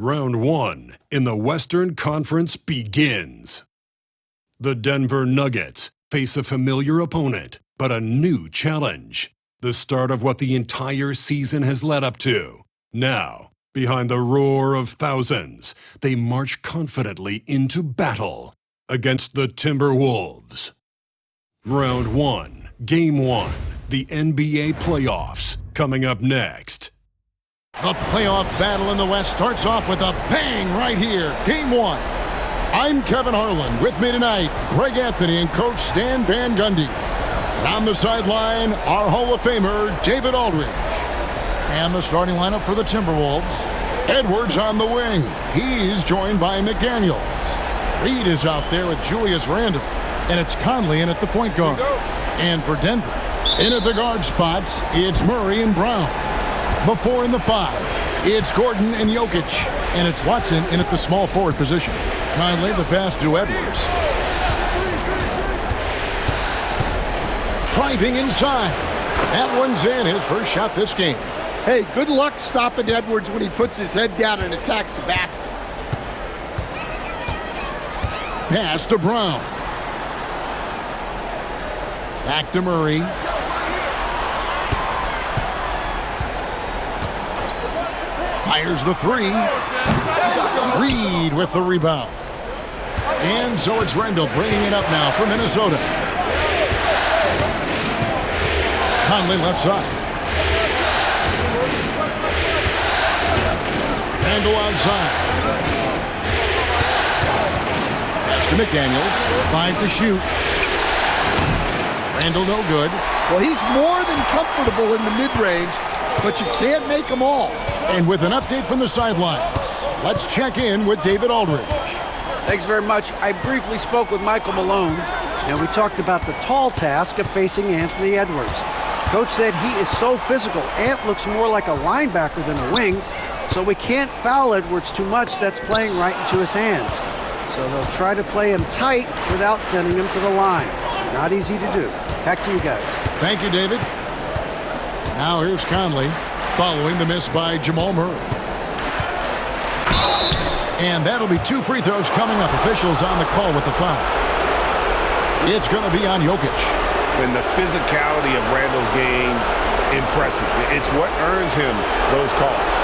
Round 1 in the Western Conference begins. The Denver Nuggets face a familiar opponent, but a new challenge. The start of what the entire season has led up to. Now, behind the roar of thousands, they march confidently into battle against the Timberwolves. Round 1, Game 1, the NBA playoffs, coming up next. The playoff battle in the West starts off with a bang right here. Game 1. I'm Kevin Harlan. With me tonight, Greg Anthony and Coach Stan Van Gundy. And on the sideline, our Hall of Famer, David Aldridge. And the starting lineup for the Timberwolves. Edwards on the wing. He's joined by McDaniels. Reed is out there with Julius Randle. And it's Conley in at the point guard. And for Denver, in at the guard spots, it's Murray and Brown. Before in the 5, it's Gordon and Jokic. And it's Watson in at the small forward position. Conley the pass to Edwards. Driving inside. That one's in, his first shot this game. Hey, good luck stopping Edwards when he puts his head down and attacks the basket. Pass to Brown. Back to Murray. Fires the 3. Reed with the rebound. And so it's Randle bringing it up now for Minnesota. Conley left side. Randle outside. Pass to McDaniels. 5 to shoot. Randle no good. Well, he's more than comfortable in the mid-range, but you can't make them all. And with an update from the sidelines, let's check in with David Aldridge. Thanks very much. I briefly spoke with Michael Malone, and we talked about the tall task of facing Anthony Edwards. Coach said he is so physical. Ant looks more like a linebacker than a wing, so we can't foul Edwards too much. That's playing right into his hands. So they'll try to play him tight without sending him to the line. Not easy to do. Back to you guys. Thank you, David. Now here's Conley, following the miss by Jamal Murray. And that'll be 2 free throws coming up. Officials on the call with the foul. It's going to be on Jokic. And the physicality of Randle's game, impressive. It's what earns him those calls.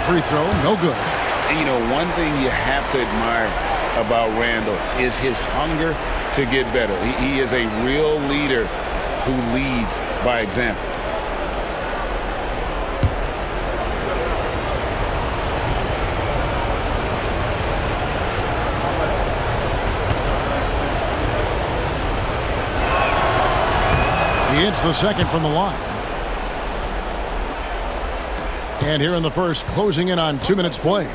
Free throw, no good. And you know, one thing you have to admire about Randle is his hunger to get better. He is a real leader who leads by example. He hits the second from the line. And here in the first, closing in on 2 minutes play.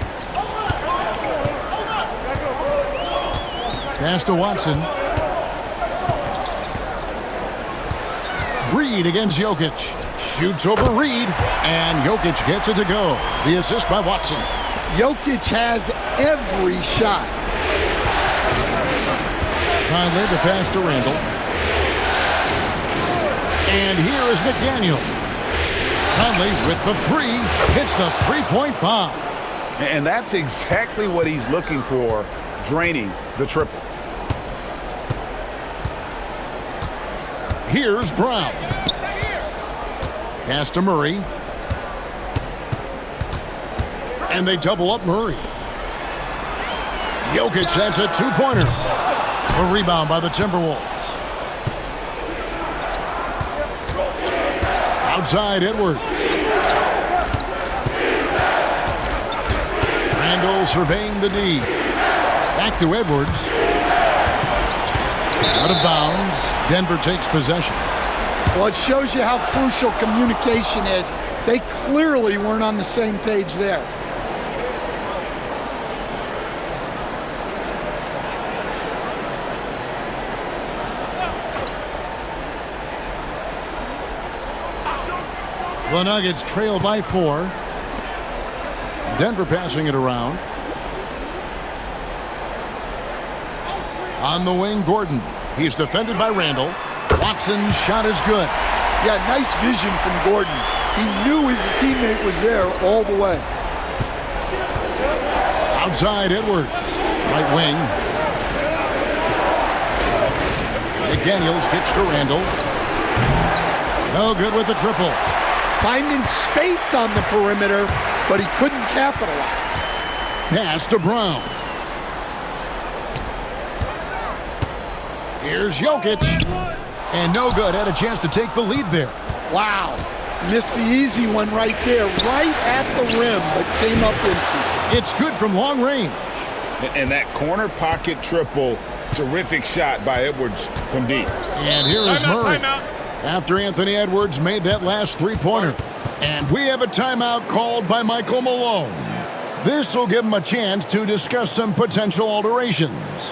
Pass to Watson. Reed against Jokic. Shoots over Reed, and Jokic gets it to go. The assist by Watson. Jokic has every shot. Conley the pass to Randle. And here is McDaniels. Conley with the 3, hits the 3-point bomb. And that's exactly what he's looking for, draining the triple. Here's Brown. Pass to Murray. And they double up Murray. Jokic, that's a 2-pointer. A rebound by the Timberwolves. Outside Edwards. Randle surveying the D. Back to Edwards. Out of bounds. Denver takes possession. Well, it shows you how crucial communication is. They clearly weren't on the same page there. The Nuggets trail by 4. Denver passing it around. On the wing, Gordon. He's defended by Randall. Watson's shot is good. Yeah, nice vision from Gordon. He knew his teammate was there all the way. Outside Edwards. Right wing. McDaniels kicks to Randall. No good with the triple. Finding space on the perimeter, but he couldn't capitalize. Pass to Brown. Here's Jokic. And no good. Had a chance to take the lead there. Wow. Missed the easy one right there, right at the rim, but came up empty. It's good from long range. And that corner pocket triple, terrific shot by Edwards from deep. And here is Murray. After Anthony Edwards made that last three-pointer. And we have a timeout called by Michael Malone. This will give him a chance to discuss some potential alterations.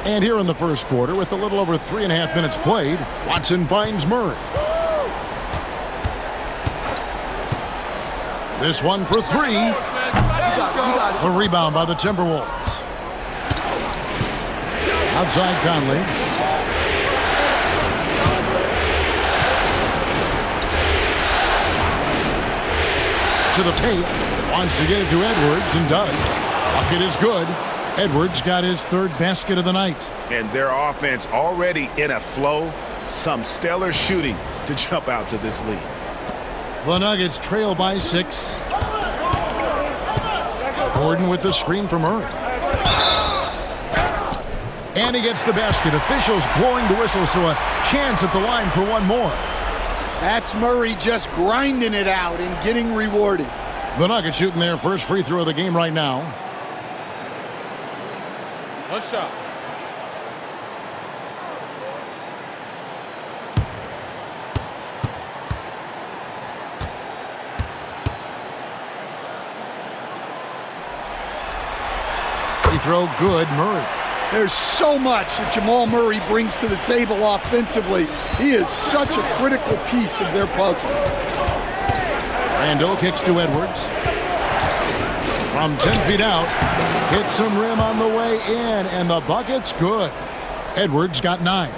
And here in the first quarter, with a little over 3.5 minutes played, Watson finds Murray. This one for 3. A rebound by the Timberwolves. Outside Conley. To the paint. Wants to get it to Edwards and does. Bucket is good. Edwards got his third basket of the night. And their offense already in a flow. Some stellar shooting to jump out to this lead. The Nuggets trail by 6. Gordon with the screen from Murray. And he gets the basket. Officials blowing the whistle, so a chance at the line for one more. That's Murray just grinding it out and getting rewarded. The Nuggets shooting their first free throw of the game right now. One shot. Free throw good, Murray. There's so much that Jamal Murray brings to the table offensively. He is such a critical piece of their puzzle. Randall kicks to Edwards. From 10 feet out, hits some rim on the way in, and the bucket's good. Edwards got 9.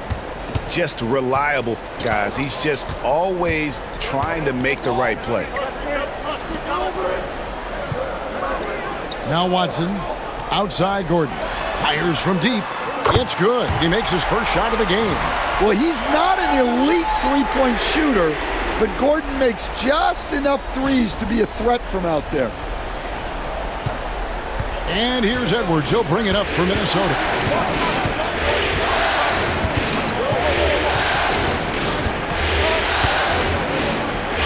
Just reliable, guys. He's just always trying to make the right play. Now Watson, outside Gordon. Fires from deep. It's good. He makes his first shot of the game. Well, he's not an elite three-point shooter, but Gordon makes just enough threes to be a threat from out there. And here's Edwards. He'll bring it up for Minnesota.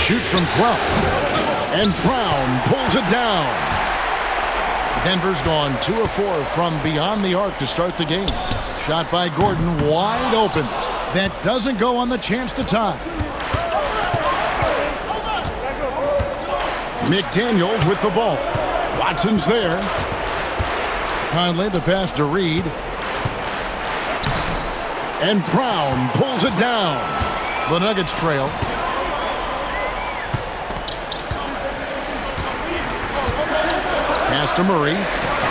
Shoots from 12. And Brown pulls it down. Denver's gone 2 of 4 from beyond the arc to start the game. Shot by Gordon, wide open. That doesn't go on the chance to tie. McDaniels with the ball. Watson's there. Conley, the pass to Reed. And Brown pulls it down. The Nuggets trail. Pass to Murray.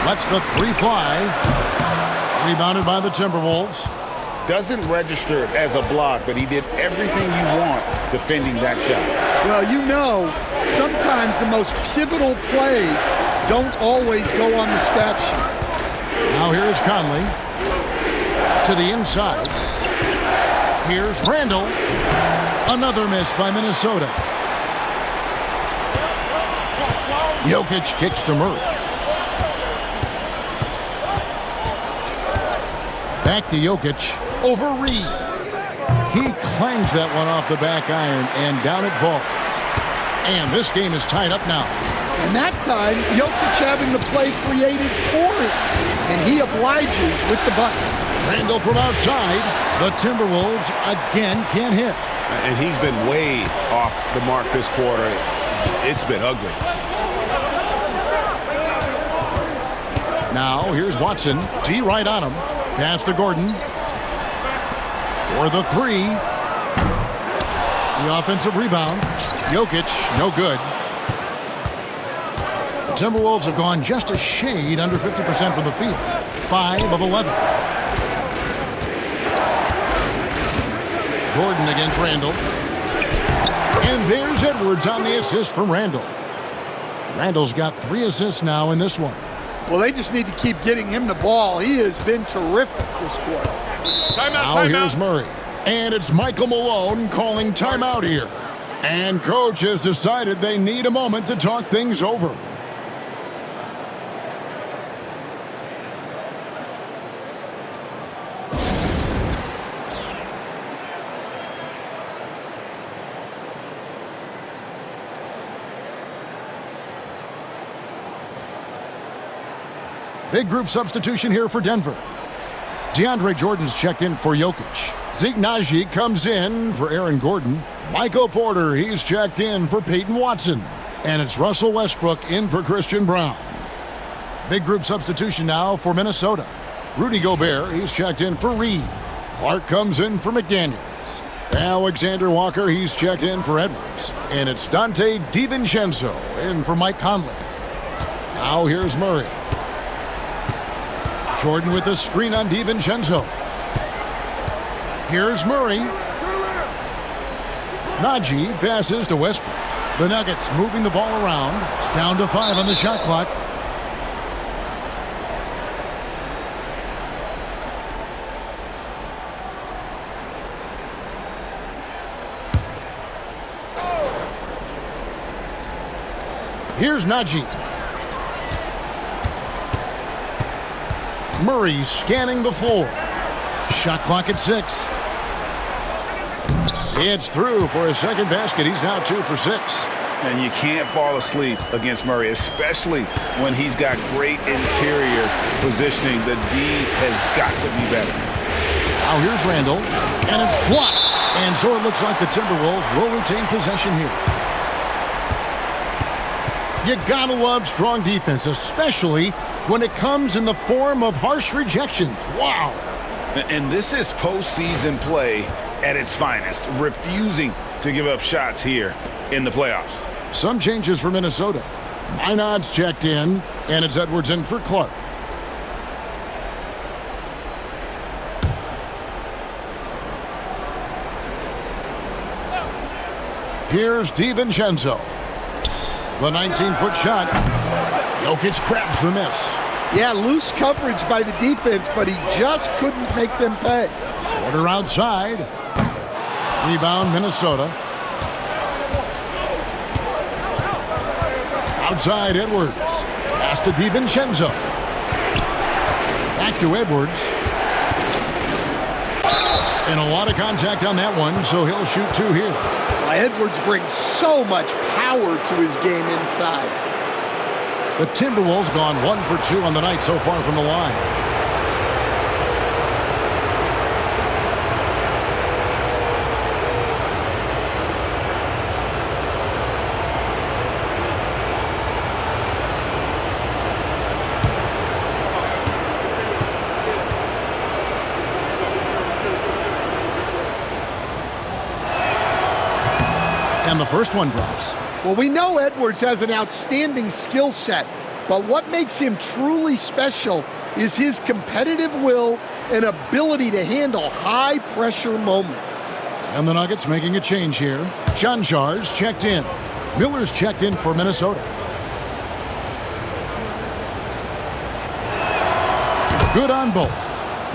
Lets the 3 fly. Rebounded by the Timberwolves. Doesn't register as a block, but he did everything you want defending that shot. Well, you know, sometimes the most pivotal plays don't always go on the stat sheet. Now here's Conley to the inside. Here's Randall. Another miss by Minnesota. Jokic kicks to Murray. Back to Jokic over Reed. He clangs that one off the back iron and down it falls. And this game is tied up now. And that time, Jokic having the play created for him. And he obliges with the bucket. Randall from outside. The Timberwolves again can't hit. And he's been way off the mark this quarter. It's been ugly. Now here's Watson. D right on him. Pass to Gordon. For the three. The offensive rebound. Jokic, no good. The Timberwolves have gone just a shade under 50% from the field. 5 of 11. Gordon against Randall. And there's Edwards on the assist from Randall. Randall's got 3 assists now in this one. Well, they just need to keep getting him the ball. He has been terrific this quarter. Now here's Murray. And it's Michael Malone calling timeout here. And coach has decided they need a moment to talk things over. Big group substitution here for Denver. DeAndre Jordan's checked in for Jokic. Zeke Naji comes in for Aaron Gordon. Michael Porter, he's checked in for Peyton Watson. And it's Russell Westbrook in for Christian Brown. Big group substitution now for Minnesota. Rudy Gobert, he's checked in for Reed. Clark comes in for McDaniels. Alexander Walker, he's checked in for Edwards. And it's Dante DiVincenzo in for Mike Conley. Now here's Murray. Jordan with the screen on DiVincenzo. Here's Murray. Naji passes to Westbrook. The Nuggets moving the ball around. Down to 5 on the shot clock. Here's Naji. Murray scanning the floor. Shot clock at 6. It's through for a second basket. He's now 2 for 6. And you can't fall asleep against Murray, especially when he's got great interior positioning. The D has got to be better. Now here's Randall, and it's blocked. And so it looks like the Timberwolves will retain possession here. You gotta love strong defense, especially when it comes in the form of harsh rejections. Wow. And this is postseason play at its finest, refusing to give up shots here in the playoffs. Some changes for Minnesota. Minod's checked in, and it's Edwards in for Clark. Here's DiVincenzo. The 19-foot shot. Jokic grabs the miss. Yeah, loose coverage by the defense, but he just couldn't make them pay. Porter outside. Rebound, Minnesota. Outside, Edwards. Pass to DiVincenzo. Back to Edwards. And a lot of contact on that one, so he'll shoot 2 here. Well, Edwards brings so much power to his game inside. The Timberwolves gone 1 for 2 on the night so far from the line. And the first one drops. Well, we know Edwards has an outstanding skill set, but what makes him truly special is his competitive will and ability to handle high-pressure moments. And the Nuggets making a change here. Chanjar's checked in. Miller's checked in for Minnesota. Good on both.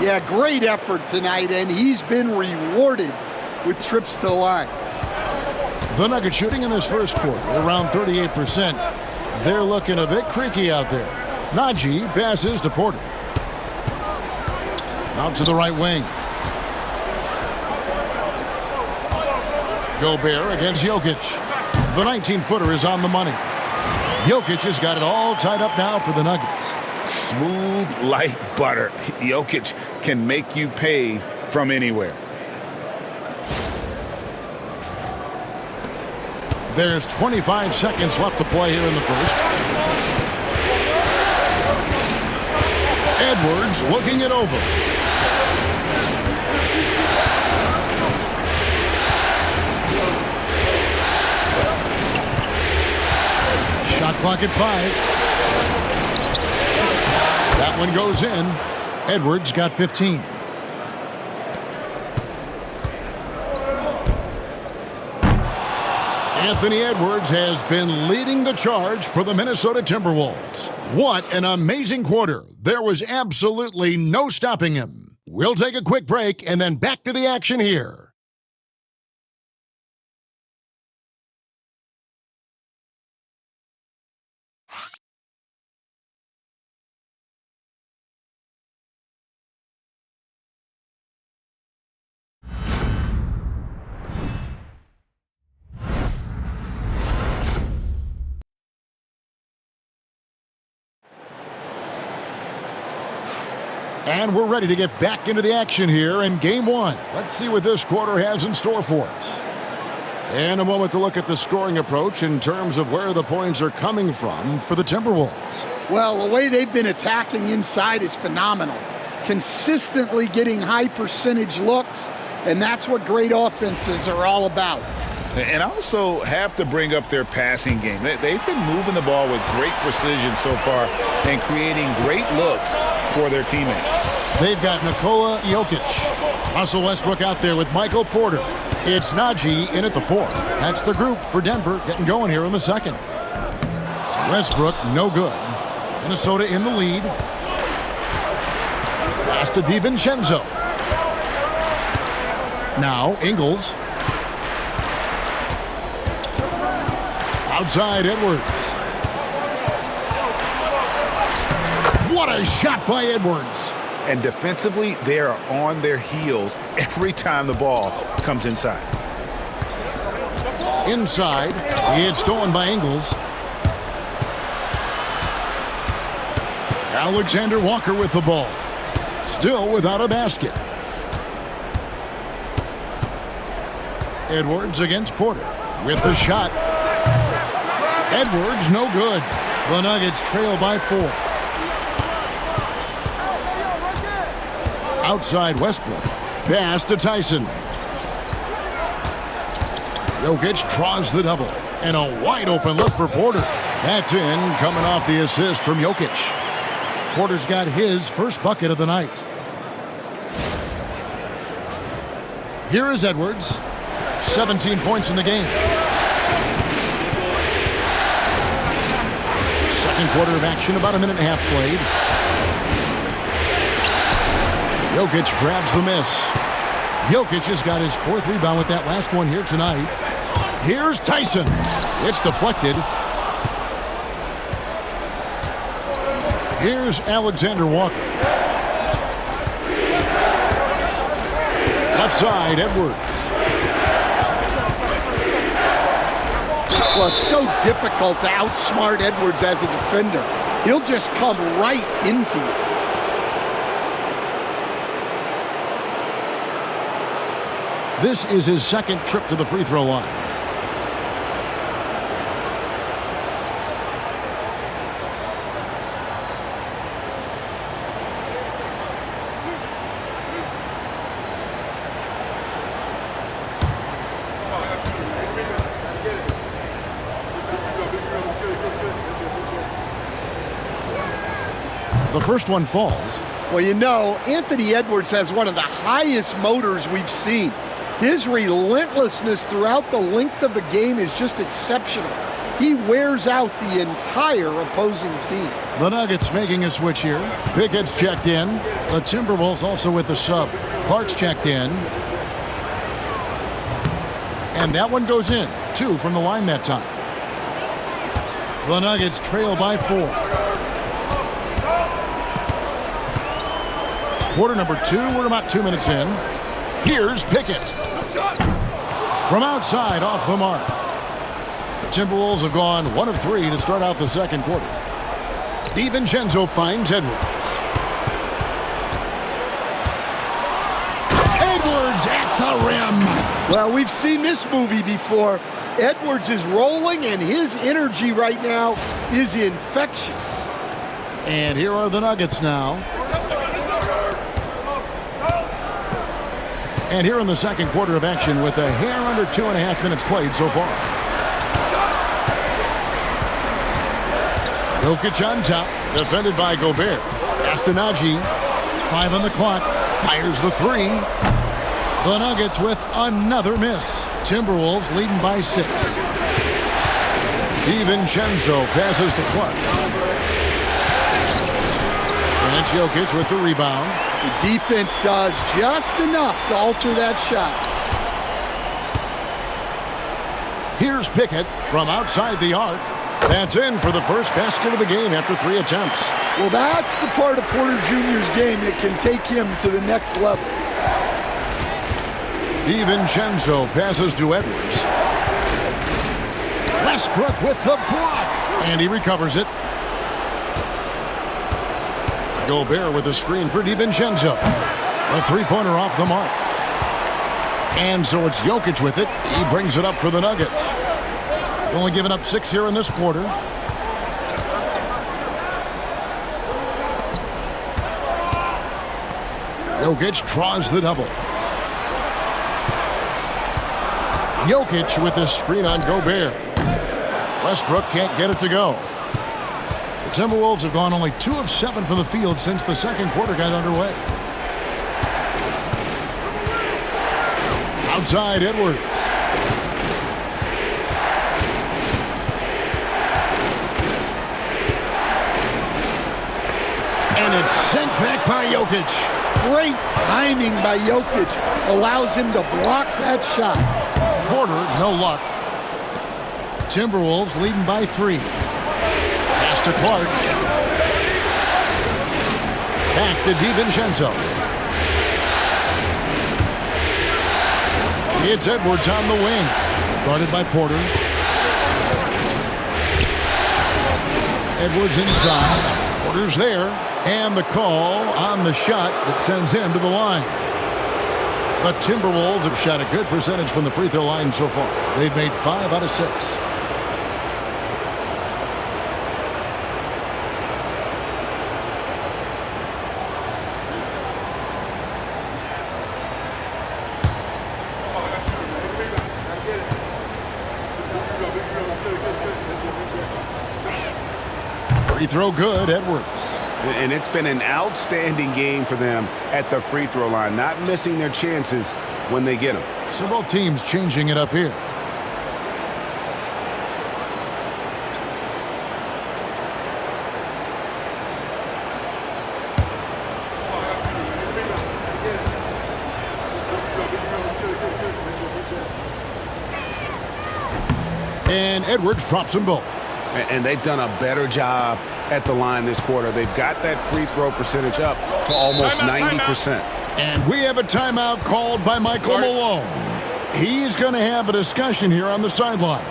Yeah, great effort tonight, and he's been rewarded with trips to the line. The Nuggets shooting in this first quarter, around 38%. They're looking a bit creaky out there. Najee passes to Porter. Out to the right wing. Gobert against Jokic. The 19-footer is on the money. Jokic has got it all tied up now for the Nuggets. Smooth like butter. Jokic can make you pay from anywhere. There's 25 seconds left to play here in the first. Edwards looking it over. Shot clock at 5. That one goes in. Edwards got 15. Anthony Edwards has been leading the charge for the Minnesota Timberwolves. What an amazing quarter. There was absolutely no stopping him. We'll take a quick break and then back to the action here. And we're ready to get back into the action here in Game 1. Let's see what this quarter has in store for us. And a moment to look at the scoring approach in terms of where the points are coming from for the Timberwolves. Well, the way they've been attacking inside is phenomenal. Consistently getting high percentage looks, and that's what great offenses are all about. And also have to bring up their passing game. They've been moving the ball with great precision so far and creating great looks for their teammates. They've got Nikola Jokic. Russell Westbrook out there with Michael Porter. It's Najee in at the 4. That's the group for Denver getting going here in the second. Westbrook, no good. Minnesota in the lead. Pass to DiVincenzo. Now Ingles. Outside Edwards. What a shot by Edwards. And defensively, they are on their heels every time the ball comes inside. Inside, it's stolen by Ingles. Alexander Walker with the ball. Still without a basket. Edwards against Porter with the shot. Edwards, no good. The Nuggets trail by 4. Outside Westbrook. Pass to Tyson. Jokic draws the double. And a wide open look for Porter. That's in, coming off the assist from Jokic. Porter's got his first bucket of the night. Here is Edwards. 17 points in the game. Second quarter of action, about a minute and a half played. Jokic grabs the miss. Jokic has got his 4th rebound with that last one here tonight. Here's Tyson. It's deflected. Here's Alexander Walker. Left side, Edwards. Well, it's so difficult to outsmart Edwards as a defender. He'll just come right into you. This is his second trip to the free throw line. The first one falls. Well, you know, Anthony Edwards has one of the highest motors we've seen. His relentlessness throughout the length of the game is just exceptional. he wears out the entire opposing team. The Nuggets making a switch here. Pickett's checked in. The Timberwolves also with the sub. Clark's checked in. And that one goes in. 2 from the line that time. The Nuggets trail by 4. Quarter number 2. We're about 2 minutes in. Here's Pickett. From outside, off the mark. The Timberwolves have gone 1 of 3 to start out the second quarter. DiVincenzo finds Edwards. Edwards at the rim. Well, we've seen this movie before. Edwards is rolling, and his energy right now is infectious. And here are the Nuggets now. And here in the second quarter of action with a hair under 2.5 minutes played so far. Jokic on top, defended by Gobert. Astonagi, 5 on the clock, fires the 3. The Nuggets with another miss. Timberwolves leading by 6. DiVincenzo passes to Clark. And Jokic with the rebound. The defense does just enough to alter that shot. Here's Pickett from outside the arc. That's in for the first basket of the game after 3 attempts. Well, that's the part of Porter Jr.'s game that can take him to the next level. DiVincenzo passes to Edwards. Westbrook with the block. And he recovers it. Gobert with a screen for DiVincenzo. A 3-pointer off the mark. And so it's Jokic with it. He brings it up for the Nuggets. Only given up 6 here in this quarter. Jokic draws the double. Jokic with a screen on Gobert. Westbrook can't get it to go. The Timberwolves have gone only 2 of 7 from the field since the second quarter got underway. Outside Edwards. And it's sent back by Jokic. Great timing by Jokic. Allows him to block that shot. Porter, no luck. Timberwolves leading by 3. Pass to Clark. Back to DiVincenzo. It's Edwards on the wing. Guarded by Porter. Edwards inside. Porter's there. And the call on the shot that sends him to the line. The Timberwolves have shot a good percentage from the free throw line so far. They've made 5 out of 6. Free throw good, Edwards. And it's been an outstanding game for them at the free throw line, not missing their chances when they get them. So both teams changing it up here. And Edwards drops them both. And they've done a better job at the line this quarter. They've got that free throw percentage up to almost 90%. And we have a timeout called by Michael Malone. He's going to have a discussion here on the sideline.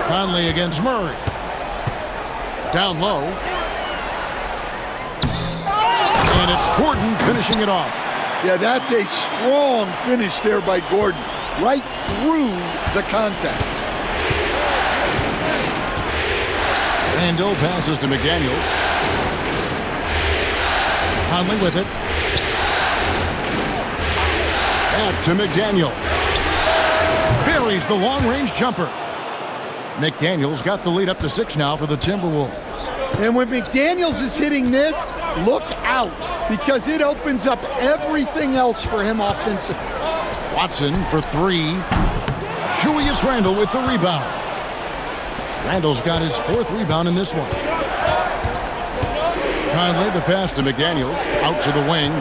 Conley against Murray. Down low. And it's Gordon finishing it off. Yeah, that's a strong finish there by Gordon. Right through the contact. Randall passes to McDaniels. Conley with it. Back to McDaniel. Buries the long-range jumper. McDaniels got the lead up to 6 now for the Timberwolves. And when McDaniels is hitting this, look out, because it opens up everything else for him offensively. Watson for 3. Julius Randle with the rebound. Randle's got his 4th rebound in this one. Conley the pass to McDaniels. Out to the wing.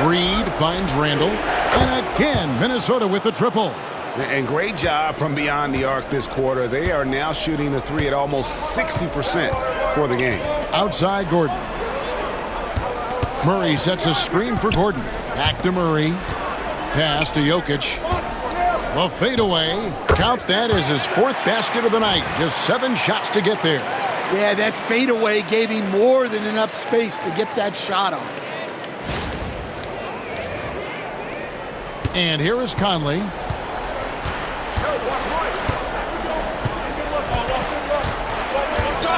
Reed finds Randle. And again, Minnesota with the triple. And great job from beyond the arc this quarter. They are now shooting the 3 at almost 60% for the game. Outside Gordon. Murray sets a screen for Gordon. Back to Murray. Pass to Jokic. The fadeaway. Count that as his 4th basket of the night. Just 7 shots to get there. Yeah, that fadeaway gave him more than enough space to get that shot on. And here is Conley.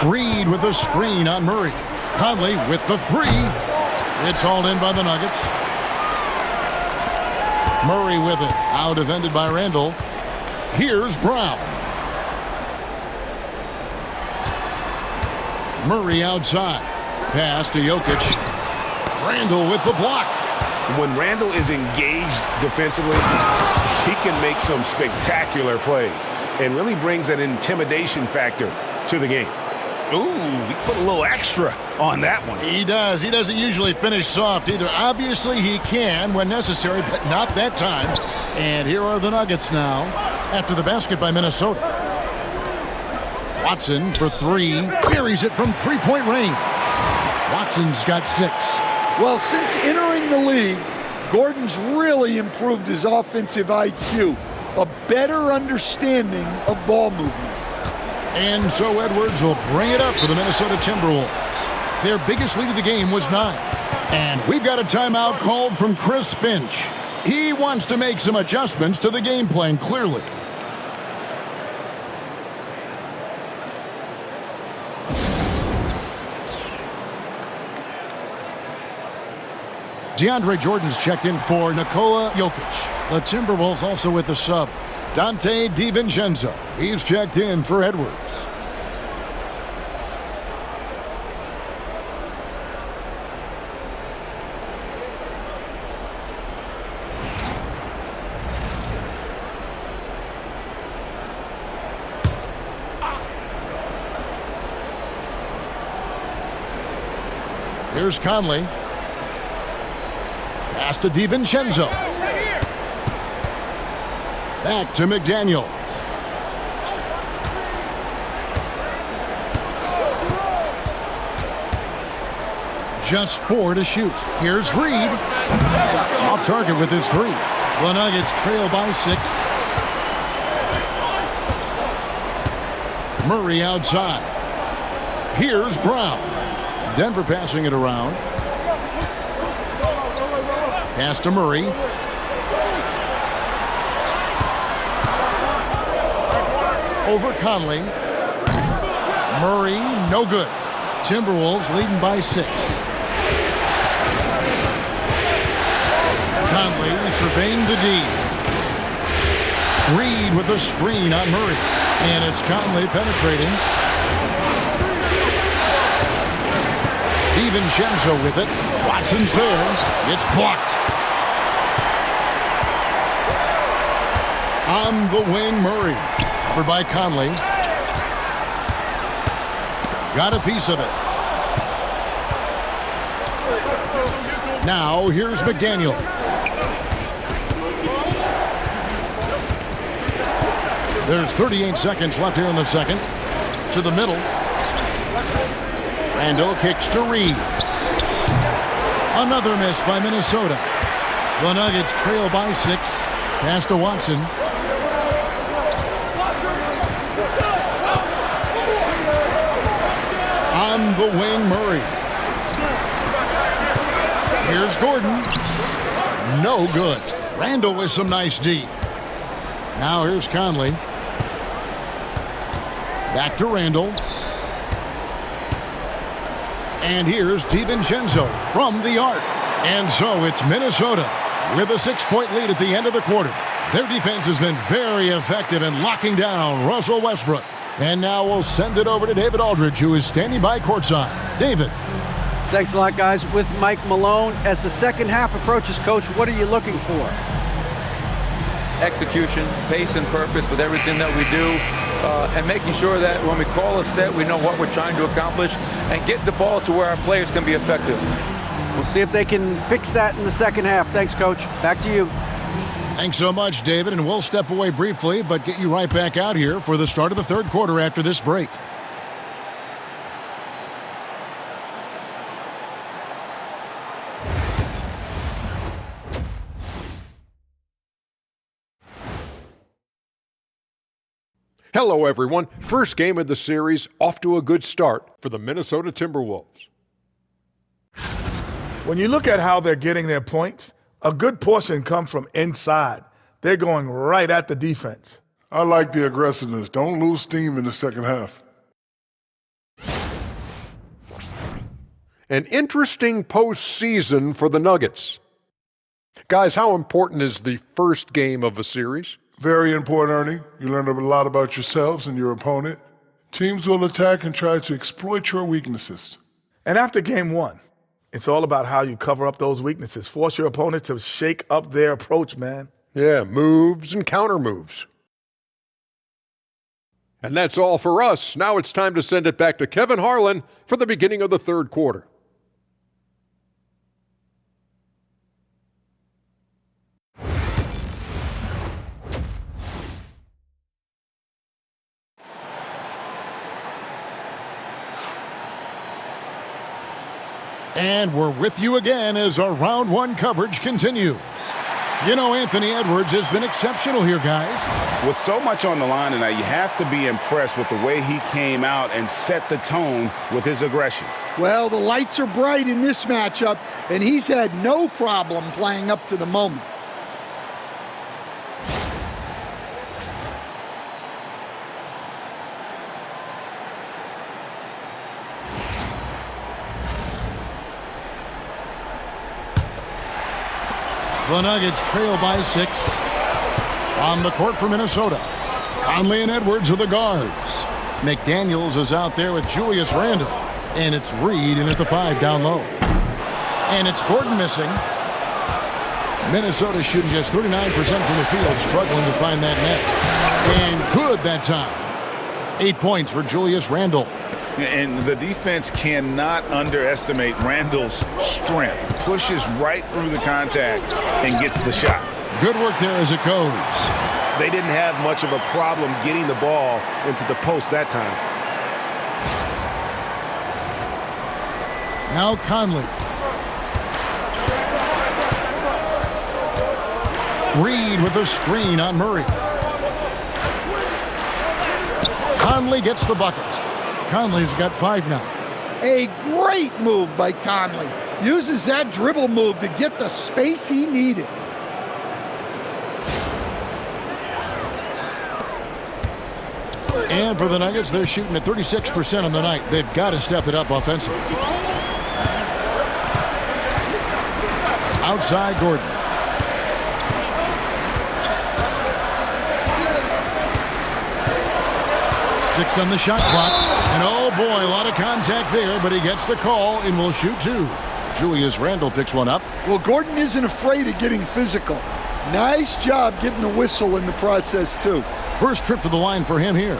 Reed with the screen on Murray. Conley with the 3. It's hauled in by the Nuggets. Murray with it. Now defended by Randle. Here's Brown. Murray outside. Pass to Jokic. Randle with the block. When Randle is engaged defensively, he can make some spectacular plays and really brings an intimidation factor to the game. Ooh, he put a little extra on that one. He does. He doesn't usually finish soft either. Obviously, he can when necessary, but not that time. And here are the Nuggets now after the basket by Minnesota. Watson for 3. Buries it from 3-point range. Watson's got 6. Well, since entering the league, Gordon's really improved his offensive IQ, a better understanding of ball movement. And so Edwards will bring it up for the Minnesota Timberwolves. Their biggest lead of the game was 9. And we've got a timeout called from Chris Finch. He wants to make some adjustments to the game plan, clearly. DeAndre Jordan's checked in for Nikola Jokic. The Timberwolves also with the sub. Dante DiVincenzo. He's checked in for Edwards. Here's Conley. Pass to DiVincenzo. Back to McDaniels. Just 4 to shoot. Here's Reed. Off target with his 3. The Nuggets trail by 6. Murray outside. Here's Brown. Denver passing it around. Pass to Murray. Over Conley. Murray, no good. Timberwolves leading by 6. Conley surveying the D. Reed with a screen on Murray. And it's Conley penetrating. DiVincenzo with it. Watson's there. It's blocked. On the wing, Murray. Covered by Conley. Got a piece of it. Now, here's McDaniels. There's 38 seconds left here in the second. To the middle. Randle kicks to Reed. Another miss by Minnesota. The Nuggets trail by 6. Pass to Watson. On the wing, Murray. Here's Gordon. No good. Randall with some nice D. Now here's Conley. Back to Randall. And here's DiVincenzo from the arc. And so it's Minnesota with a 6-point lead at the end of the quarter. Their defense has been very effective in locking down Russell Westbrook. And now we'll send it over to David Aldridge, who is standing by courtside. David. Thanks a lot, guys. With Mike Malone, as the second half approaches, Coach, what are you looking for? Execution, pace, and purpose with everything that we do, and making sure that when we call a set, we know what we're trying to accomplish and get the ball to where our players can be effective. We'll see if they can fix that in the second half. Thanks, Coach. Back to you. Thanks so much, David, and we'll step away briefly, but get you right back out here for the start of the third quarter after this break. Hello, everyone. First game of the series, off to a good start for the Minnesota Timberwolves. When you look at how they're getting their points, a good portion comes from inside. They're going right at the defense. I like the aggressiveness. Don't lose steam in the second half. An interesting postseason for the Nuggets. Guys, how important is the first game of a series? Very important, Ernie. You learn a lot about yourselves and your opponent. Teams will attack and try to exploit your weaknesses. And after game one, it's all about how you cover up those weaknesses. Force your opponent to shake up their approach, man. Yeah, moves and counter moves. And that's all for us. Now it's time to send it back to Kevin Harlan for the beginning of the third quarter. And we're with you again as our round one coverage continues. You know, Anthony Edwards has been exceptional here, guys. With so much on the line tonight, you have to be impressed with the way he came out and set the tone with his aggression. Well, the lights are bright in this matchup, and he's had no problem playing up to the moment. The Nuggets trail by 6. On the court for Minnesota, Conley and Edwards are the guards. McDaniels is out there with Julius Randle. And it's Reed in at the 5 down low. And it's Gordon missing. Minnesota shooting just 39% from the field, struggling to find that net. And good that time. 8 points for Julius Randle. And the defense cannot underestimate Randall's strength. Pushes right through the contact and gets the shot. Good work there as it goes. They didn't have much of a problem getting the ball into the post that time. Now Conley. Reed with a screen on Murray. Conley gets the bucket. Conley's got 5 now. A great move by Conley. Uses that dribble move to get the space he needed. And for the Nuggets, they're shooting at 36% on the night. They've got to step it up offensively. Outside Gordon. Six on the shot clock. And oh boy, a lot of contact there, but he gets the call and will shoot 2. Julius Randle picks one up. Well, Gordon isn't afraid of getting physical. Nice job getting the whistle in the process, too. First trip to the line for him here.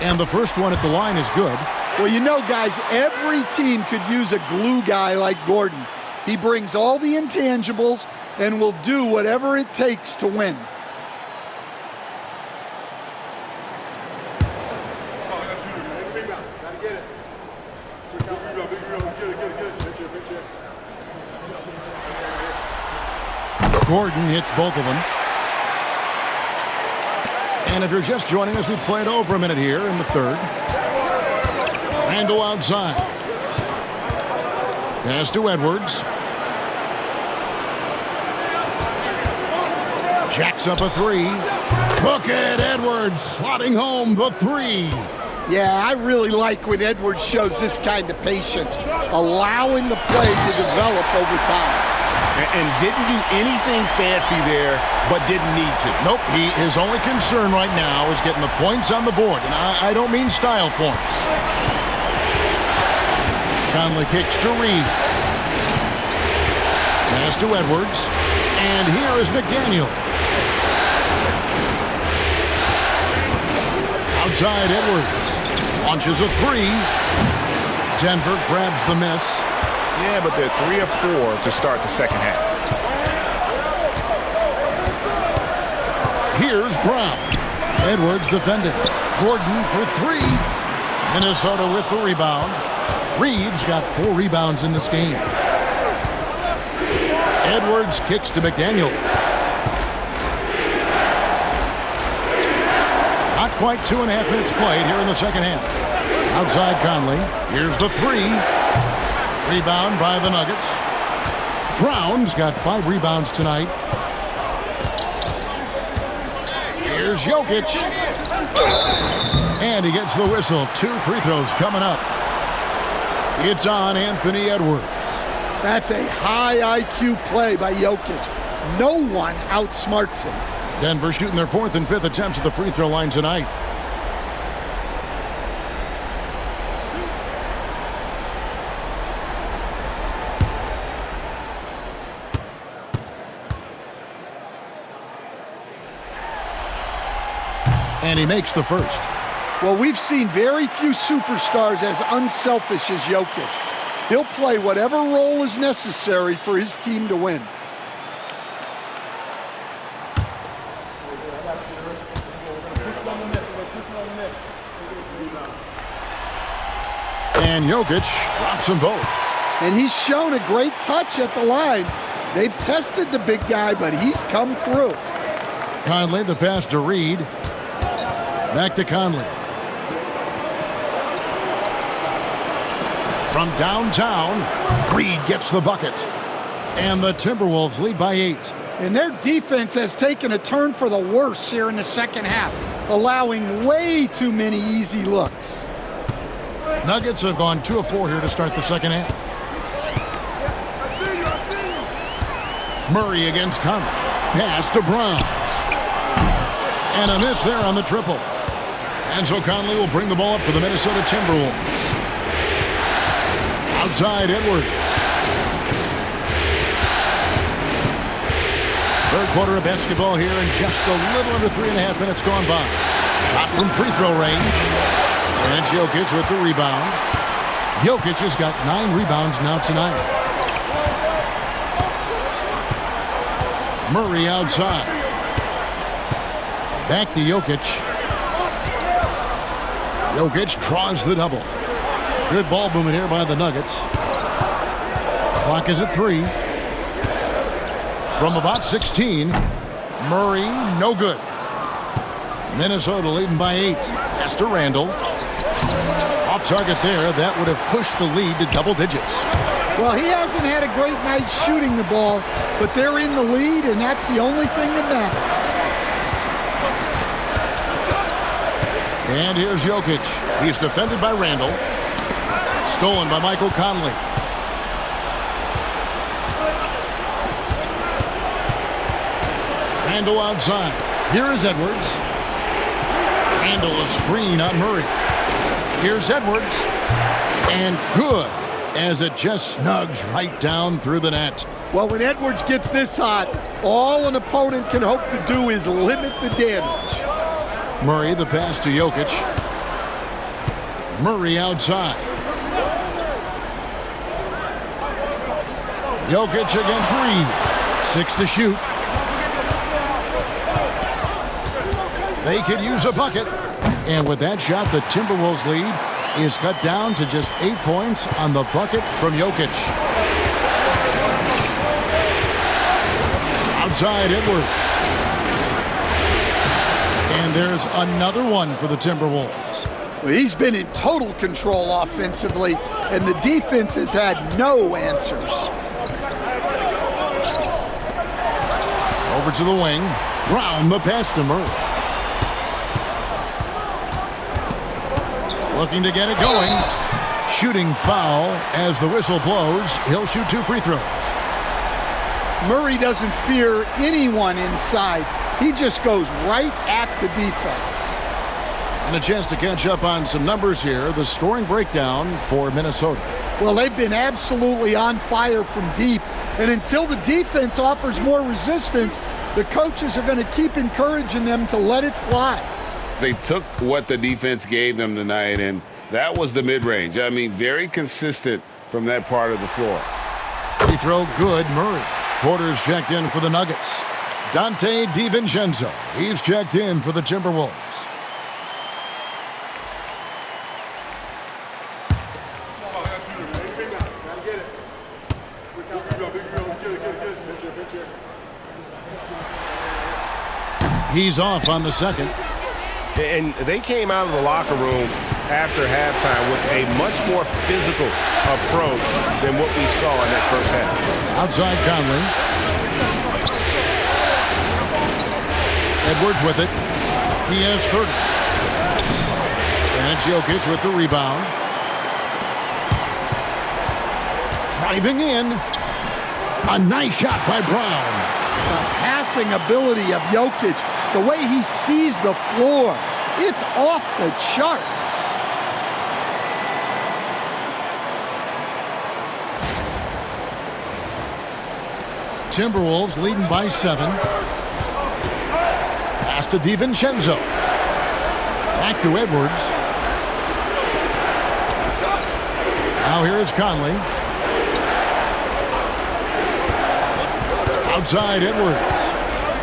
And the first one at the line is good. Well, you know, guys, every team could use a glue guy like Gordon. He brings all the intangibles and will do whatever it takes to win. Gordon hits both of them. And if you're just joining us, we played over a minute here in the third. Randall outside. Pass to Edwards. Jacks up a three. Bucket Edwards slotting home the three. Yeah, I really like when Edwards shows this kind of patience, allowing the play to develop over time. And didn't do anything fancy there, but didn't need to. Nope, his only concern right now is getting the points on the board. And I don't mean style points. Conley kicks to Reed. Pass to Edwards. And here is McDaniel. Outside Edwards. Launches a three. Denver grabs the miss. Yeah, but they're 3 of 4 to start the second half. Here's Brown. Edwards defending. Gordon for three. Minnesota with the rebound. Reeves got 4 rebounds in this game. Edwards kicks to McDaniel. Not quite 2.5 minutes played here in the second half. Outside Conley. Here's the three. Rebound by the Nuggets. Brown's got 5 rebounds tonight. Here's Jokic. And he gets the whistle. 2 free throws coming up. It's on Anthony Edwards. That's a high IQ play by Jokic. No one outsmarts him. Denver shooting their 4th and 5th attempts at the free throw line tonight. And he makes the first. Well, we've seen very few superstars as unselfish as Jokic. He'll play whatever role is necessary for his team to win. And Jokic drops them both. And he's shown a great touch at the line. They've tested the big guy, but he's come through. Conley, the pass to Reed. Back to Conley. From downtown, Reed gets the bucket. And the Timberwolves lead by 8. And their defense has taken a turn for the worse here in the second half, allowing way too many easy looks. Nuggets have gone 2 of 4 here to start the second half. Murray against Conley. Pass to Brown. And a miss there on the triple. And so Conley will bring the ball up for the Minnesota Timberwolves. Outside Edwards. Third quarter of basketball here and just a little under 3.5 minutes gone by. Shot from free throw range. And Jokic with the rebound. Jokic has got 9 rebounds now tonight. Murray outside. Back to Jokic. Jokic draws the double. Good ball movement here by the Nuggets. Clock is at 3. From about 16. Murray, no good. Minnesota leading by 8. Pass to Randall. Off target there. That would have pushed the lead to double digits. Well, he hasn't had a great night shooting the ball, but they're in the lead, and that's the only thing that matters. And here's Jokic. He's defended by Randall. Stolen by Michael Conley. Randall outside. Here is Edwards. Randall a screen on Murray. Here's Edwards. And good, as it just snugs right down through the net. Well, when Edwards gets this hot, all an opponent can hope to do is limit the damage. Murray, the pass to Jokic. Murray outside. Jokic against Reed. 6 to shoot. They could use a bucket. And with that shot, the Timberwolves lead is cut down to just 8 points on the bucket from Jokic. Outside Edwards. And there's another one for the Timberwolves. Well, he's been in total control offensively, and the defense has had no answers. Over to the wing. Brown the pass to Murray. Looking to get it going. Shooting foul as the whistle blows. He'll shoot 2 free throws. Murray doesn't fear anyone inside. He just goes right at the defense. And a chance to catch up on some numbers here. The scoring breakdown for Minnesota. Well, they've been absolutely on fire from deep. And until the defense offers more resistance, the coaches are going to keep encouraging them to let it fly. They took what the defense gave them tonight, and that was the mid-range. I mean, very consistent from that part of the floor. Free throw good, Murray. Porter's checked in for the Nuggets. Dante DiVincenzo, he's checked in for the Timberwolves. He's off on the second. And they came out of the locker room after halftime with a much more physical approach than what we saw in that first half. Outside Conley. Edwards with it. He has 30. And it's Jokic with the rebound. Driving in. A nice shot by Brown. The passing ability of Jokic, the way he sees the floor, it's off the charts. Timberwolves leading by 7. Pass to DiVincenzo. Back to Edwards. Now here is Conley. Outside Edwards.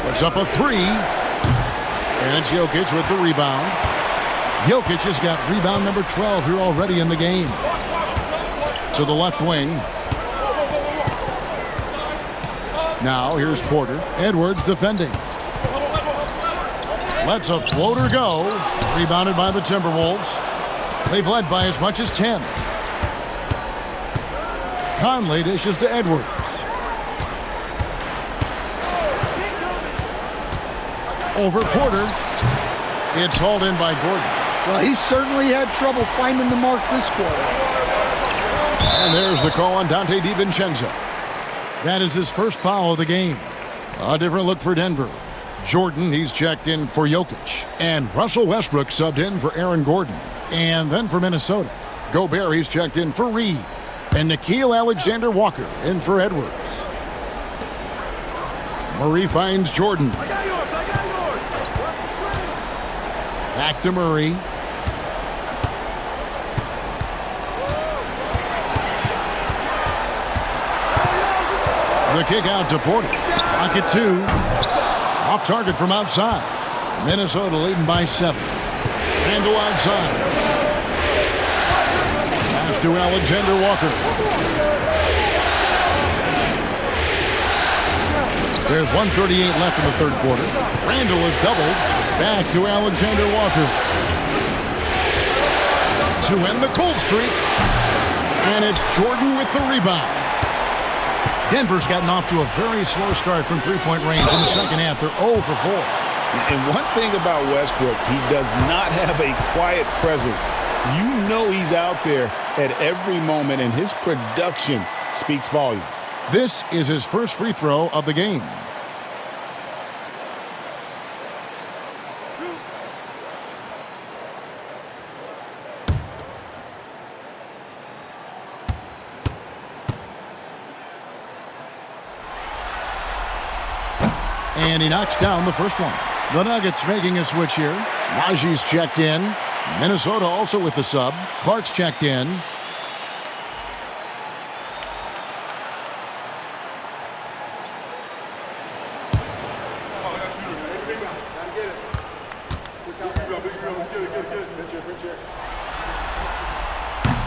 Puts up a 3. And it's Jokic with the rebound. Jokic has got rebound number 12 here already in the game. To the left wing. Now here's Porter. Edwards defending. Lets a floater go. Rebounded by the Timberwolves. They've led by as much as 10. Conley dishes to Edwards. Over Porter. It's hauled in by Gordon. Well, he certainly had trouble finding the mark this quarter. And there's the call on Dante DiVincenzo. That is his first foul of the game. A different look for Denver. Jordan, he's checked in for Jokic. And Russell Westbrook subbed in for Aaron Gordon. And then for Minnesota, Gobert, he's checked in for Reed. And Nickeil Alexander-Walker in for Edwards. Murray finds Jordan. Back to Murray. The kick out to Porter. Pocket 2. Off target from outside. Minnesota leading by 7. Randle outside. Pass to Alexander-Walker. There's 1:38 left in the third quarter. Randle is doubled. Back to Alexander-Walker. To end the cold streak. And it's Jordan with the rebound. Denver's gotten off to a very slow start from three-point range in the second half. They're 0 for 4. And one thing about Westbrook, he does not have a quiet presence. You know he's out there at every moment, and his production speaks volumes. This is his first free throw of the game. And he knocks down the first one. The Nuggets making a switch here. Najee's checked in. Minnesota also with the sub. Clark's checked in.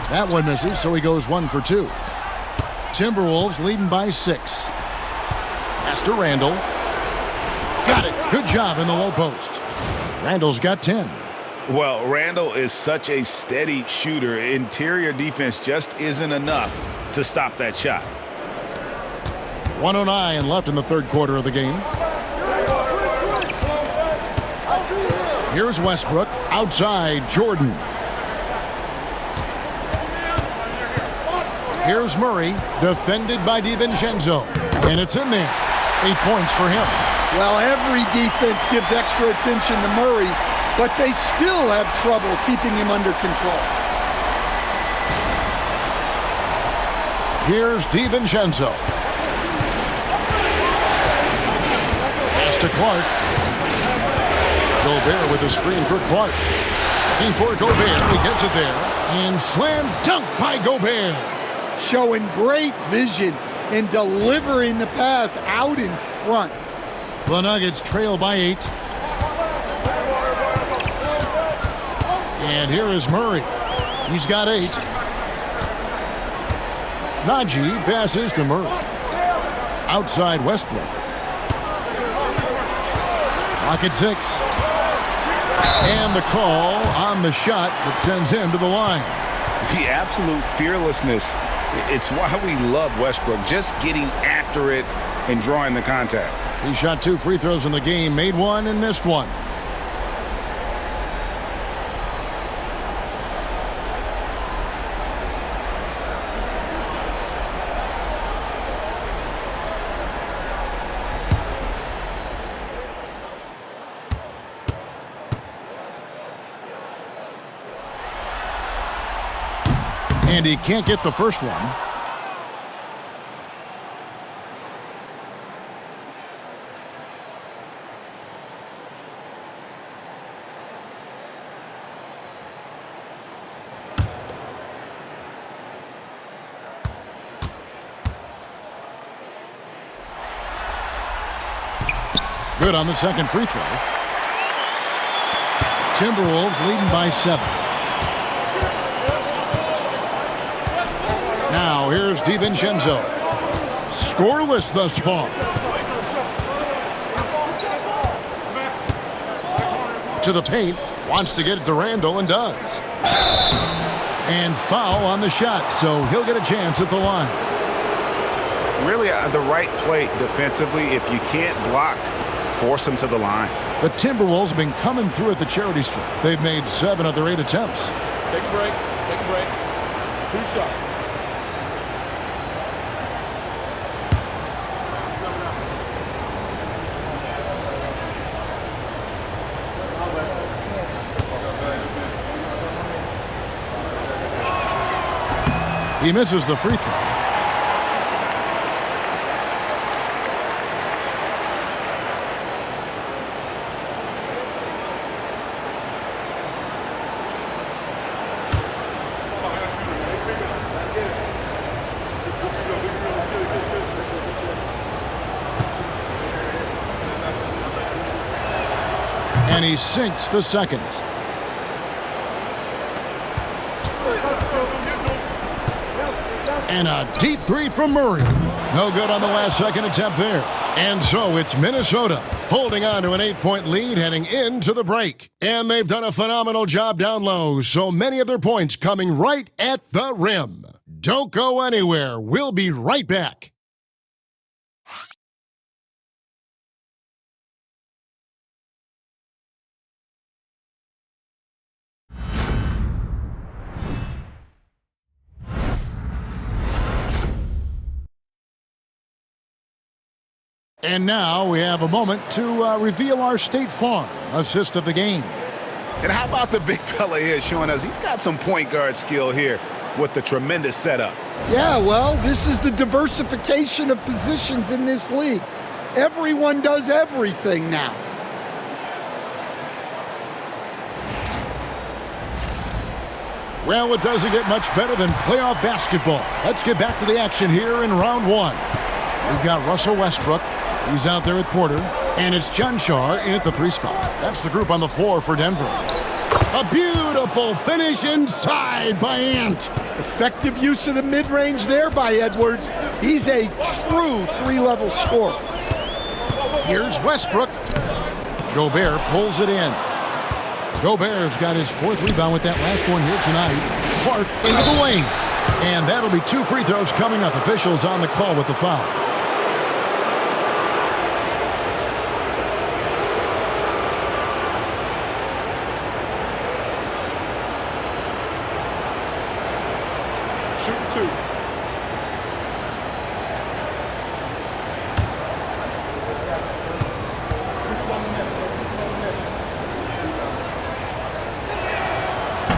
That one misses, so he goes 1 for 2. Timberwolves leading by 6. Pass to Randall. Got it. Good job in the low post. Randall's got 10. Well, Randall is such a steady shooter. Interior defense just isn't enough to stop that shot. 1:09 left in the third quarter of the game. Here's Westbrook. Outside, Jordan. Here's Murray, defended by DiVincenzo. And it's in there. 8 points for him. Well, every defense gives extra attention to Murray, but they still have trouble keeping him under control. Here's DiVincenzo. Pass to Clark. Gobert with a screen for Clark. Looking for Gobert. He gets it there. And slam dunk by Gobert. Showing great vision and delivering the pass out in front. The Nuggets trail by 8. And here is Murray. He's got 8. Najee passes to Murray. Outside Westbrook. Clock at 6. And the call on the shot that sends him to the line. The absolute fearlessness. It's why we love Westbrook. Just getting after it and drawing the contact. He shot 2 free throws in the game, made 1 and missed 1. And he can't get the first one. Good on the second free throw. Timberwolves leading by 7. Now here's DiVincenzo. Scoreless thus far. To the paint. Wants to get it to Randall and does. And foul on the shot, so he'll get a chance at the line. Really the right play defensively. If you can't block, force him to the line. The Timberwolves have been coming through at the charity stripe. They've made 7 of their 8 attempts. Take a break. Take a break. 2 shots. He misses the free throw. And he sinks the second. And a deep 3 from Murray. No good on the last second attempt there. And so it's Minnesota holding on to an 8-point lead heading into the break. And they've done a phenomenal job down low, so many of their points coming right at the rim. Don't go anywhere. We'll be right back. And now we have a moment to reveal our State Farm assist of the game. And how about the big fella here showing us he's got some point guard skill here with the tremendous setup. Yeah, well, this is the diversification of positions in this league. Everyone does everything now. Well, it doesn't get much better than playoff basketball. Let's get back to the action here in round 1. We've got Russell Westbrook. He's out there with Porter. And it's John Shar in at the 3 spot. That's the group on the floor for Denver. A beautiful finish inside by Ant. Effective use of the mid-range there by Edwards. He's a true three-level scorer. Here's Westbrook. Gobert pulls it in. Gobert's got his 4th rebound with that last one here tonight. Clark into the lane. And that'll be 2 free throws coming up. Officials on the call with the foul. Shooting 2.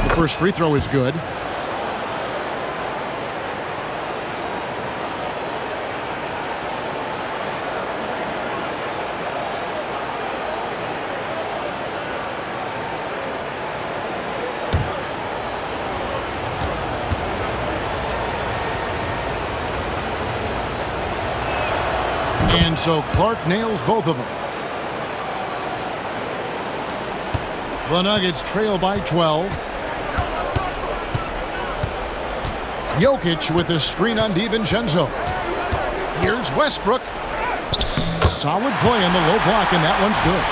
The first free throw is good. And so Clark nails both of them. The Nuggets trail by 12. Jokic with a screen on DiVincenzo. Here's Westbrook. Solid play on the low block, and that one's good.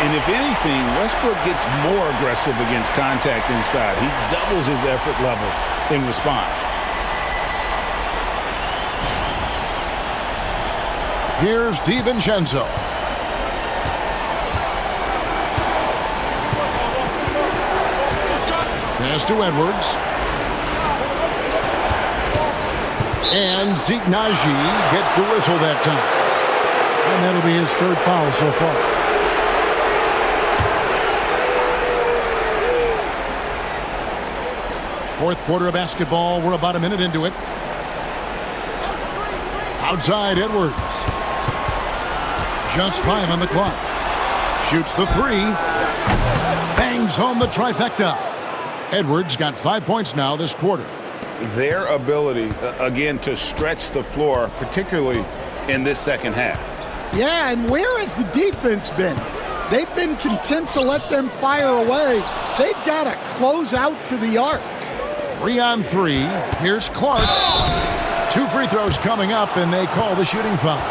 And if anything, Westbrook gets more aggressive against contact inside. He doubles his effort level in response. Here's DiVincenzo. Pass to Edwards. And Zeke Naji gets the whistle that time. And that'll be his 3rd foul so far. Fourth quarter of basketball. We're about a minute into it. Outside Edwards. Just 5 on the clock. Shoots the 3. Bangs home the trifecta. Edwards got 5 points now this quarter. Their ability, again, to stretch the floor, particularly in this second half. Yeah, and where has the defense been? They've been content to let them fire away. They've got to close out to the arc. 3 on 3. Here's Clark. 2 free throws coming up, and they call the shooting foul.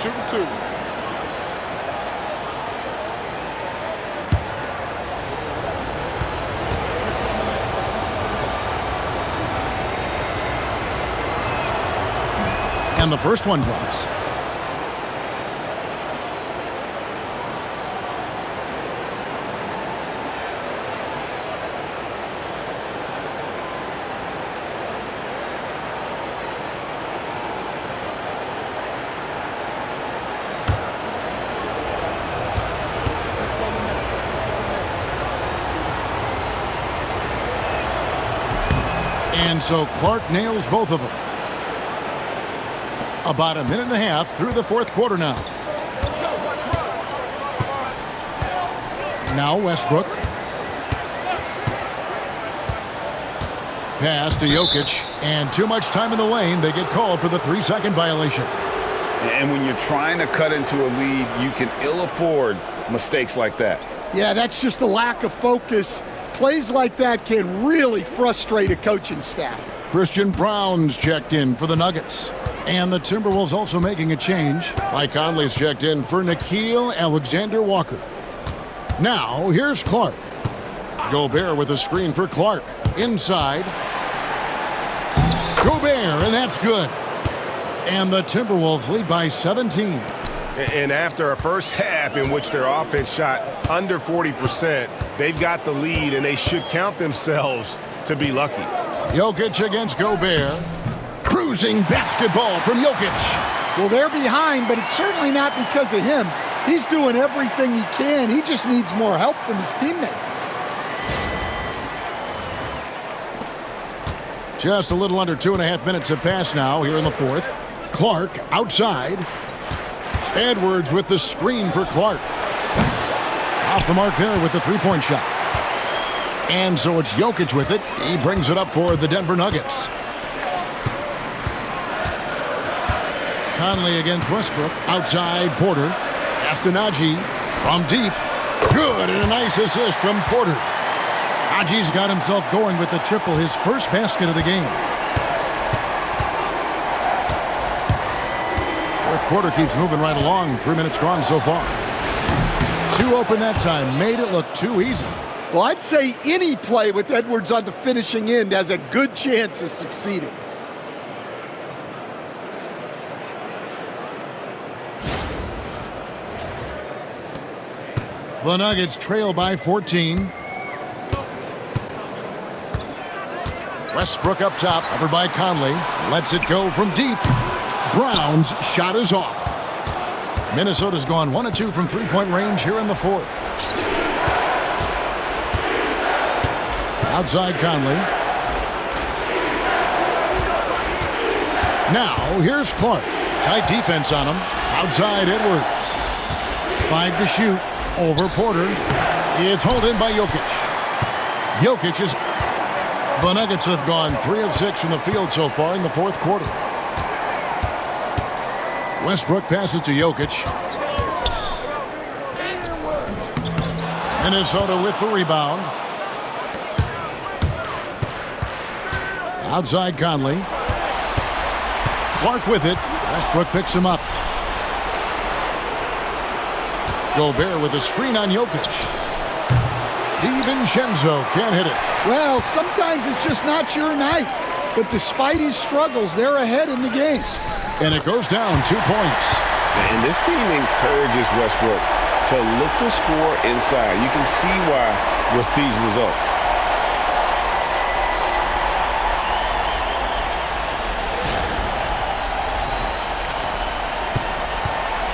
Shooting 2. And the first one drops. And so Clark nails both of them. About a minute and a half through the fourth quarter now. Now Westbrook. Pass to Jokic, and too much time in the lane. They get called for the 3-second violation. And when you're trying to cut into a lead, you can ill afford mistakes like that. Yeah, that's just a lack of focus. Plays like that can really frustrate a coaching staff. Christian Brown's checked in for the Nuggets. And the Timberwolves also making a change. Mike Conley's checked in for Nickeil Alexander-Walker. Now, here's Clark. Gobert with a screen for Clark. Inside. Gobert, and that's good. And the Timberwolves lead by 17. And after a first half in which their offense shot under 40%, they've got the lead, and they should count themselves to be lucky. Jokic against Gobert. Cruising basketball from Jokic. Well, they're behind, but it's certainly not because of him. He's doing everything he can. He just needs more help from his teammates. Just a little under 2.5 minutes have passed now here in the fourth. Clark outside. Edwards with the screen for Clark. Off the mark there with the three-point shot. And so it's Jokic with it. He brings it up for the Denver Nuggets. Conley against Westbrook. Outside Porter. Astenaji from deep. Good, and a nice assist from Porter. Naji's got himself going with the triple, his first basket of the game. Fourth quarter keeps moving right along. 3 minutes gone so far. Two open that time. Made it look too easy. Well, I'd say any play with Edwards on the finishing end has a good chance of succeeding. The Nuggets trail by 14. Westbrook up top, covered by Conley. Lets it go from deep. Brown's shot is off. Minnesota's gone 1 of 2 from three-point range here in the fourth. Outside Conley. Now, here's Clark. Tight defense on him. Outside Edwards. 5 to shoot. Over Porter. It's hauled in by Jokic. Jokic is... The Nuggets have gone 3 of 6 from the field so far in the fourth quarter. Westbrook passes to Jokic. Minnesota with the rebound. Outside Conley. Clark with it. Westbrook picks him up. Gobert with a screen on Jokic. DiVincenzo can't hit it. Well, sometimes it's just not your night. But despite his struggles, they're ahead in the game. And it goes down 2 points. And this team encourages Westbrook to look to score inside. You can see why with these results.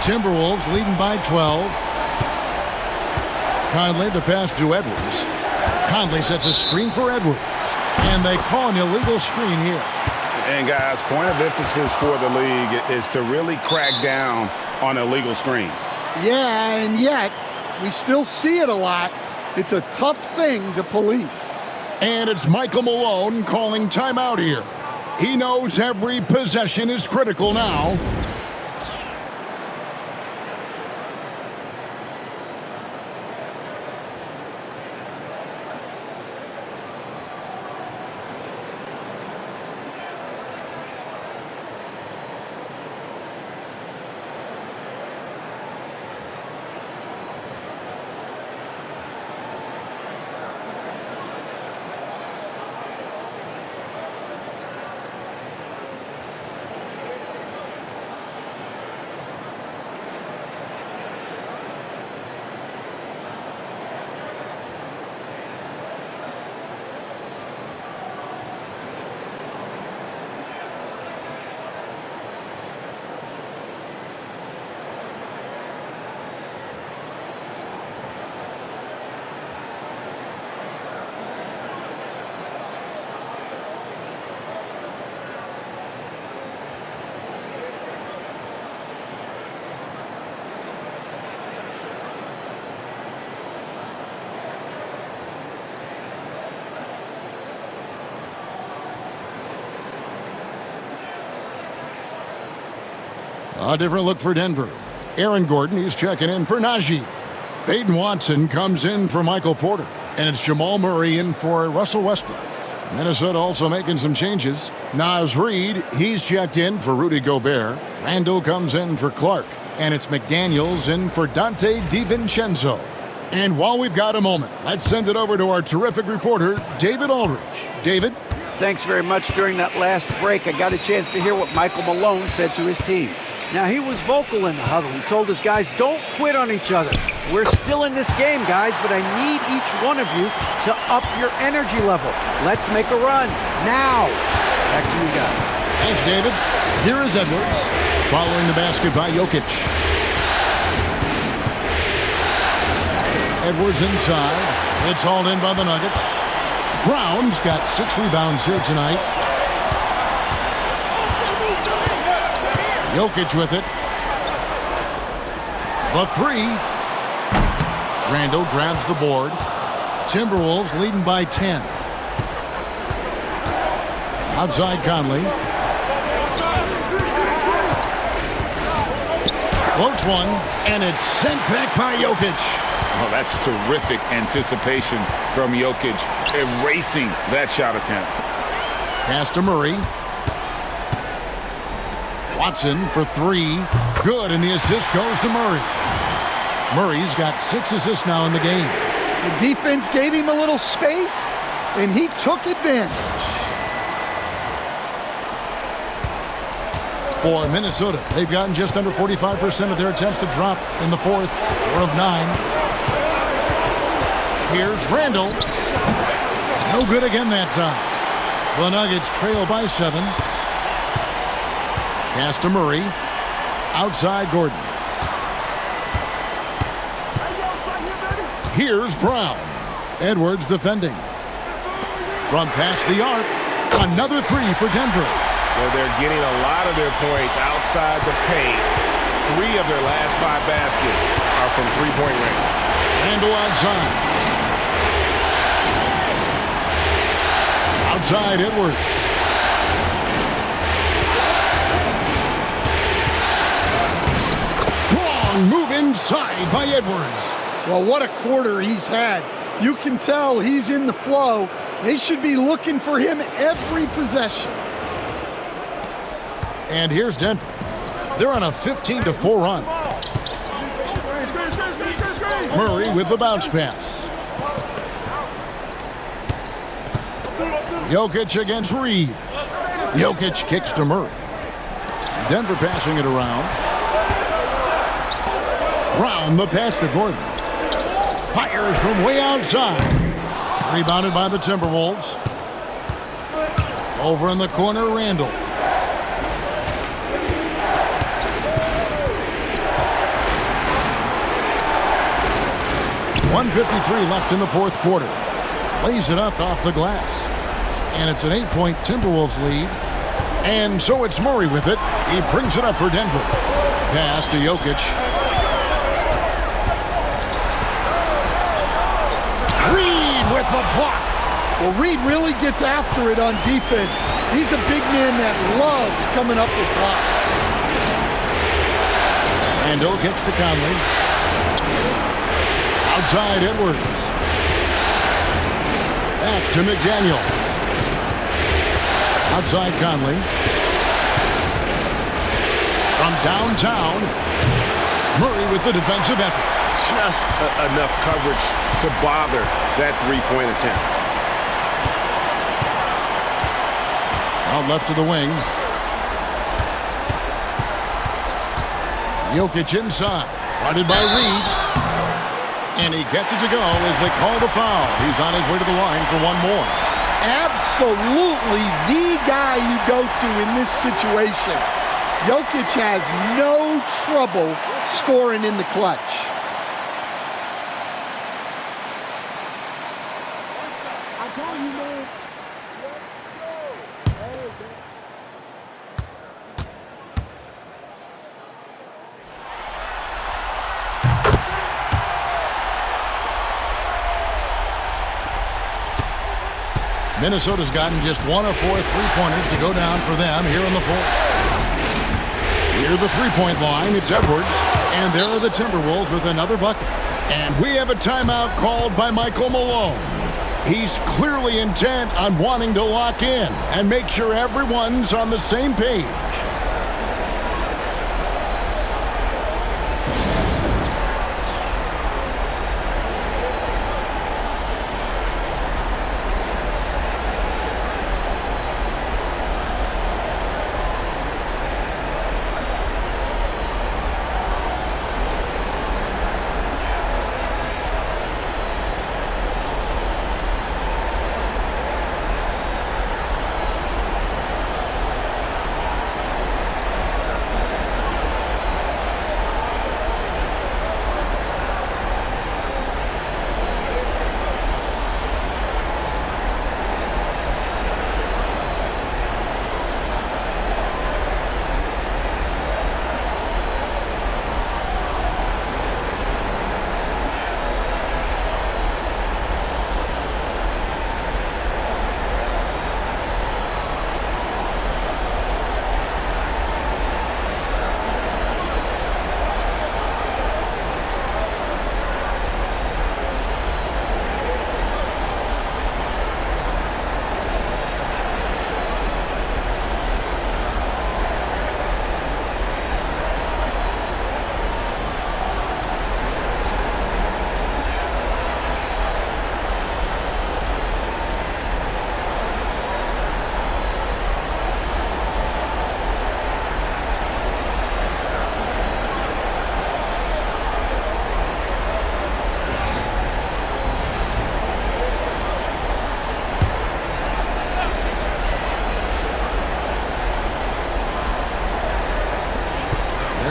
Timberwolves leading by 12. Conley, the pass to Edwards. Conley sets a screen for Edwards. And they call an illegal screen here. And guys, point of emphasis for the league is to really crack down on illegal screens. Yeah, and yet we still see it a lot. It's a tough thing to police. And it's Michael Malone calling timeout here. He knows every possession is critical now. A different look for Denver. Aaron Gordon, he's checking in for Najee. Peyton Watson comes in for Michael Porter. And it's Jamal Murray in for Russell Westbrook. Minnesota also making some changes. Naz Reid, he's checked in for Rudy Gobert. Randall comes in for Clark. And it's McDaniels in for Dante DiVincenzo. And while we've got a moment, let's send it over to our terrific reporter, David Aldridge. David? Thanks very much. During that last break, I got a chance to hear what Michael Malone said to his team. Now, he was vocal in the huddle. He told his guys, don't quit on each other. We're still in this game, guys, but I need each one of you to up your energy level. Let's make a run now. Back to you guys. Thanks, David. Here is Edwards, following the basket by Jokic. Edwards inside. It's hauled in by the Nuggets. Brown's got 6 rebounds here tonight. Jokic with it. The 3. Randall grabs the board. Timberwolves leading by 10. Outside Conley. Floats one, and it's sent back by Jokic. Oh, that's terrific anticipation from Jokic, erasing that shot attempt. Pass to Murray. Watson for three. Good, and the assist goes to Murray. Murray's got 6 assists now in the game. The defense gave him a little space, and he took advantage. For Minnesota, they've gotten just under 45% of their attempts to drop in the fourth, 4 of 9. Here's Randall. No good again that time. The Nuggets trail by 7. Pass to Murray. Outside Gordon. Here's Brown. Edwards defending. From past the arc, another 3 for Denver. Well, they're getting a lot of their points outside the paint. 3 of their last 5 baskets are from three-point range. Randall outside. Outside Edwards. Strong move inside by Edwards. Well, what a quarter he's had. You can tell he's in the flow. They should be looking for him every possession. And here's Denver. They're on a 15-4 run. Murray with the bounce pass. Jokic against Reed. Jokic kicks to Murray. Denver passing it around. Brown the pass to Gordon. Fires from way outside. Rebounded by the Timberwolves. Over in the corner, Randall. .153 left in the fourth quarter. Lays it up off the glass. And it's an 8-point Timberwolves lead. And so it's Murray with it. He brings it up for Denver. Pass to Jokic. Reed with the block. Well, Reed really gets after it on defense. He's a big man that loves coming up with blocks. Randall gets to Conley. Outside Edwards. Back to McDaniel. Outside Conley. From downtown, Murray with the defensive effort. Just enough coverage to bother that three-point attempt. Out left to the wing. Jokic inside. Guarded by Reed. And he gets it to go as they call the foul. He's on his way to the line for one more. Absolutely the guy you go to in this situation. Jokic has no trouble scoring in the clutch. Minnesota's gotten just 1 of 4 three-pointers to go down for them here in the fourth. Near the three-point line, it's Edwards. And there are the Timberwolves with another bucket. And we have a timeout called by Michael Malone. He's clearly intent on wanting to lock in and make sure everyone's on the same page.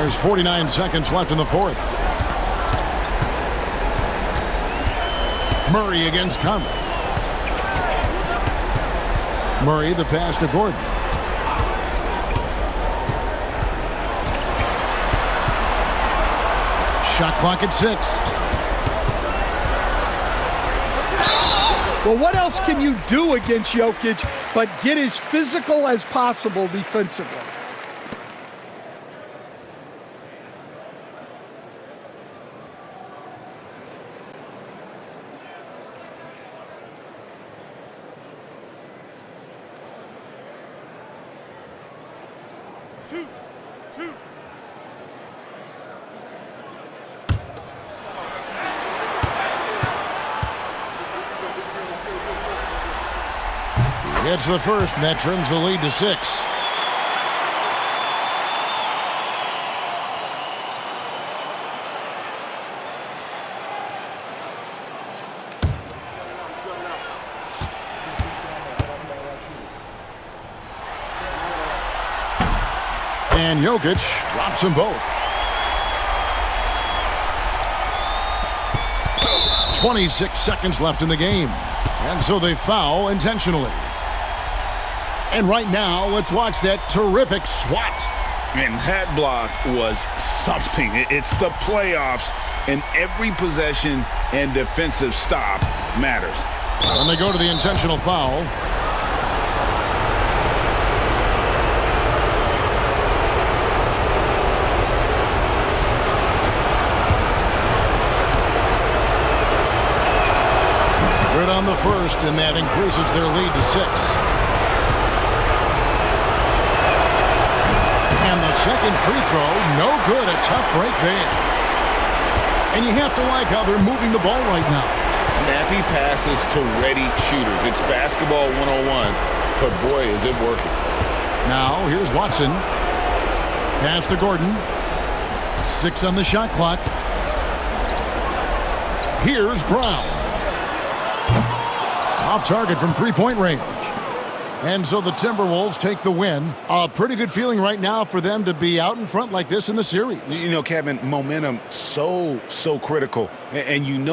There's 49 seconds left in the fourth. Murray against Conley. Murray, the pass to Gordon. Shot clock at 6. Well, what else can you do against Jokic but get as physical as possible defensively? Gets the first, and that trims the lead to 6. And Jokic drops them both. 26 seconds left in the game. And so they foul intentionally. And right now, let's watch that terrific swat. And that block was something. It's the playoffs, and every possession and defensive stop matters. And they go to the intentional foul. Good on the first, and that increases their lead to 6. And the second free throw, no good. A tough break there. And you have to like how they're moving the ball right now. Snappy passes to ready shooters. It's basketball 101, but boy, is it working. Now, here's Watson. Pass to Gordon. 6 on the shot clock. Here's Brown. Off target from three-point range. And so the Timberwolves take the win. A pretty good feeling right now for them to be out in front like this in the series. You know, Kevin, momentum so critical. And you know